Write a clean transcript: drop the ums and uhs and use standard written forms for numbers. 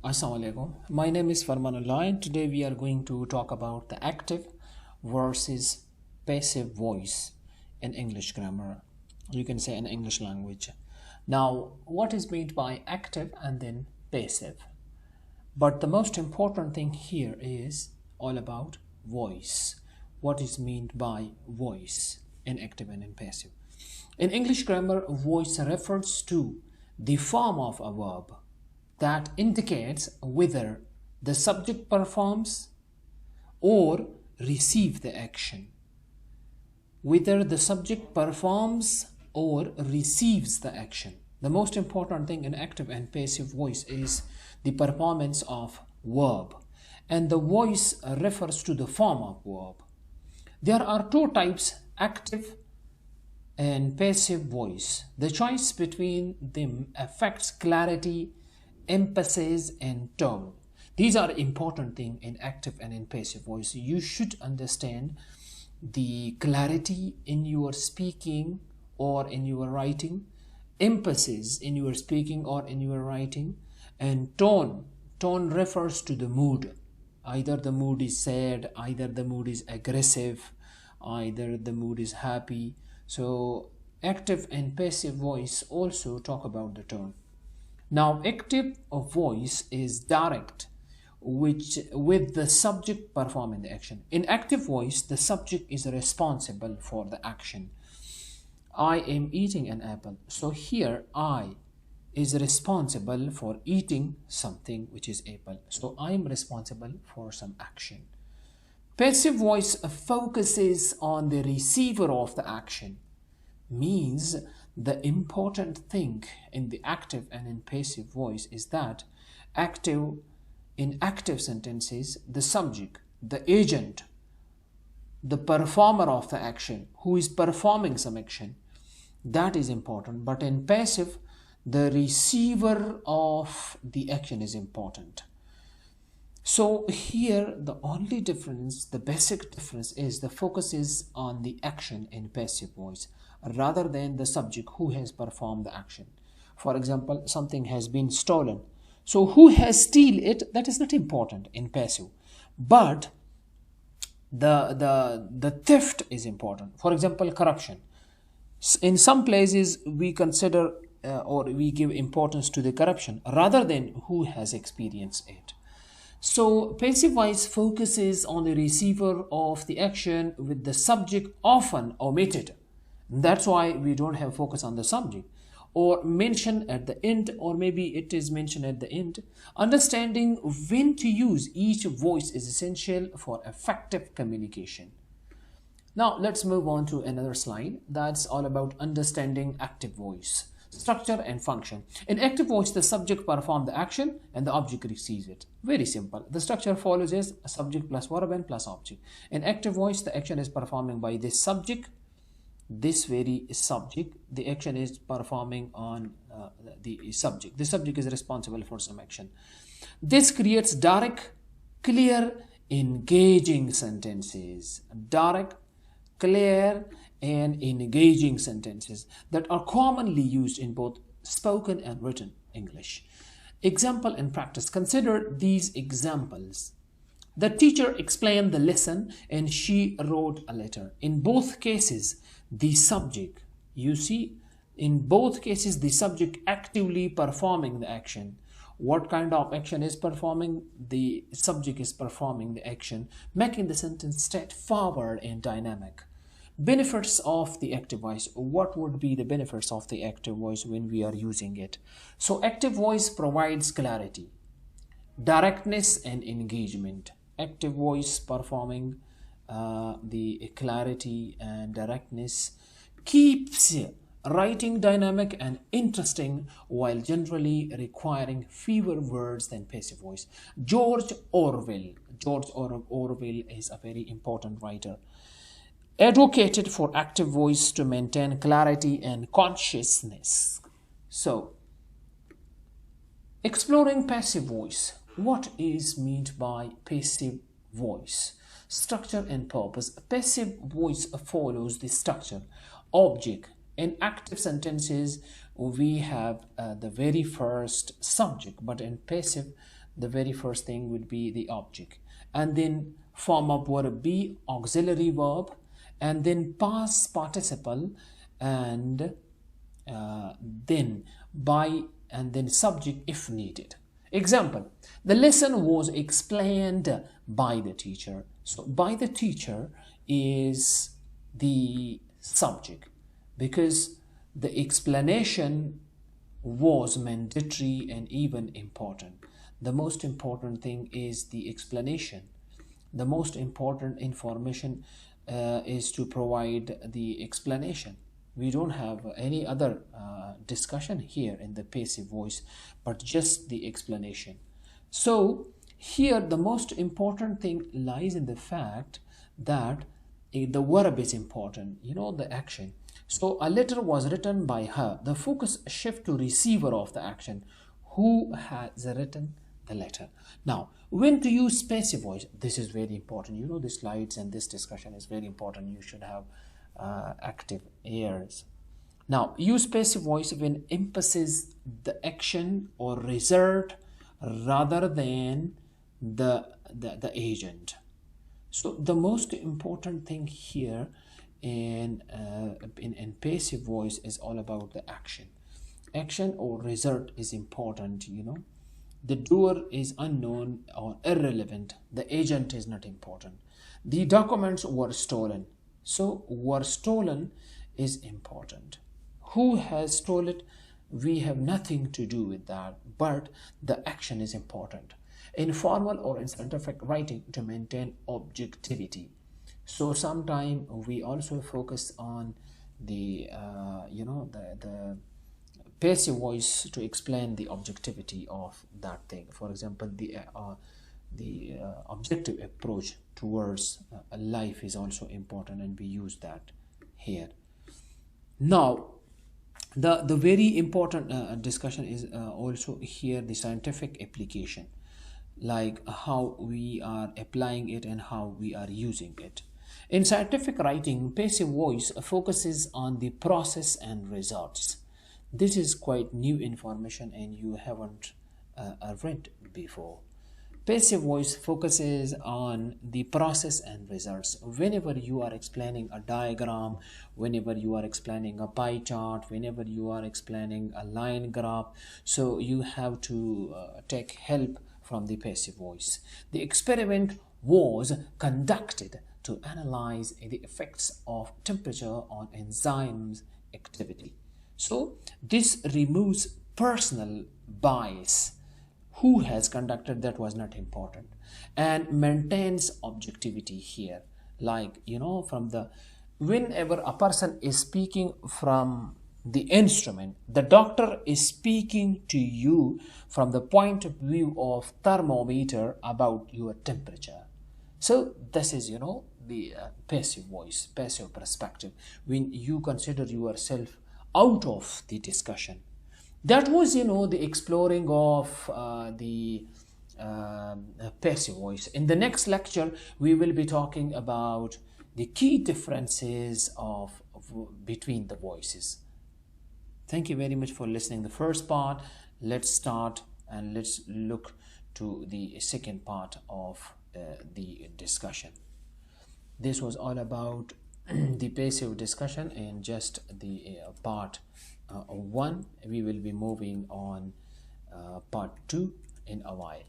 Assalamu alaikum. My name is Farmanullah and today we are going to talk about the active versus passive voice in English grammar. You can say in English language. Now, what is meant by active and then passive? But the most important thing here is all about voice. What is meant by voice in active and in passive? In English grammar, voice refers to the form of a verb that indicates whether the subject performs or receives the action. Whether the subject performs or receives the action. The most important thing in active and passive voice is the performance of verb. And the voice refers to the form of verb. There are two types, active and passive voice. The choice between them affects clarity, emphasis and tone. These are important things in active and in passive voice. You should understand the clarity in your speaking or in your writing, emphasis in your speaking or in your writing, and tone. Tone refers to the mood. Either the mood is sad, either the mood is aggressive, either the mood is happy. So active and passive voice also talk about the tone. Now, active voice is direct, with the subject performing the action. In active voice, the subject is responsible for the action. I am eating an apple. So here, I is responsible for eating something which is apple. So I am responsible for some action. Passive voice focuses on the receiver of the action. Means the important thing in the active and in passive voice is that in active sentences, the subject, the agent, the performer of the action, who is performing some action, that is important. But in passive, the receiver of the action is important. So here the only difference, the basic difference is the focus is on the action in passive voice rather than the subject who has performed the action. For example, something has been stolen. So who has stolen it, that is not important in passive. But the theft is important. For example, corruption. In some places we consider or we give importance to the corruption rather than who has experienced it. So passive voice focuses on the receiver of the action with the subject often omitted. That's why we don't have focus on the subject or mention at the end, or maybe it is mentioned at the end. Understanding when to use each voice is essential for effective communication. Now let's move on to another slide that's all about understanding active voice. Structure and function. In active voice, the subject performs the action and the object receives it. Very simple. The structure follows as subject plus verb and plus object. In active voice, the action is performing by this subject, this very subject. The action is performing on the subject. The subject is responsible for some action. This creates direct, clear, engaging sentences. Direct, clear, and engaging sentences that are commonly used in both spoken and written English. Example and practice. Consider these examples. The teacher explained the lesson and she wrote a letter. In both cases, the subject, you see, in both cases, the subject actively performing the action. What kind of action is performing? The subject is performing the action, making the sentence straightforward and dynamic. Benefits of the active voice. What would be the benefits of the active voice when we are using it? So active voice provides clarity, directness and engagement. Active voice performing the clarity and directness keeps writing dynamic and interesting while generally requiring fewer words than passive voice. George Orwell is a very important writer. Advocated for active voice to maintain clarity and consciousness. So, exploring passive voice. What is meant by passive voice? Structure and purpose. Passive voice follows the structure, object. In active sentences, we have the very first subject, but in passive, the very first thing would be the object, and then form of verb be auxiliary verb, and then past participle, and then by, and then subject if needed. Example, the lesson was explained by the teacher. So by the teacher is the subject, because the explanation was mandatory and even important. The most important thing is the explanation. The most important information is to provide the explanation. We don't have any other discussion here in the passive voice, but just the explanation. So here the most important thing lies in the fact that the verb is important, you know, the action. So a letter was written by her. The focus shift to receiver of the action. Who has written the letter? Now, when to use passive voice? This is very important. You know, the slides and this discussion is very important. You should have active ears. Now, use passive voice when emphasis the action or result rather than the agent. So the most important thing here in passive voice is all about the action. Action or result is important, you know. The doer is unknown or irrelevant. The agent is not important. The documents were stolen. So were stolen is important. Who has stolen it? We have nothing to do with that, but the action is important. In formal or in scientific writing to maintain objectivity. So sometimes we also focus on the the passive voice to explain the objectivity of that thing. For example, the objective approach towards life is also important, and we use that here. Now, the very important discussion is also here the scientific application, like how we are applying it and how we are using it. In scientific writing, passive voice focuses on the process and results. This is quite new information and you haven't read before. Passive voice focuses on the process and results. Whenever you are explaining a diagram, whenever you are explaining a pie chart, whenever you are explaining a line graph, so you have to take help from the passive voice. The experiment was conducted to analyze the effects of temperature on enzymes activity. So this removes personal bias. Who has conducted, that was not important, and maintains objectivity here. Like, you know, from the, whenever a person is speaking from the instrument, the doctor is speaking to you from the point of view of thermometer about your temperature. So this is, you know, the passive voice, passive perspective, when you consider yourself out of the discussion. That was, you know, the exploring of the passive voice. In the next lecture, we will be talking about the key differences between the voices. Thank you very much for listening. The first part, let's start and let's look to the second part of the discussion. This was all about the passive discussion in just the part 1. We will be moving on part 2 in a while.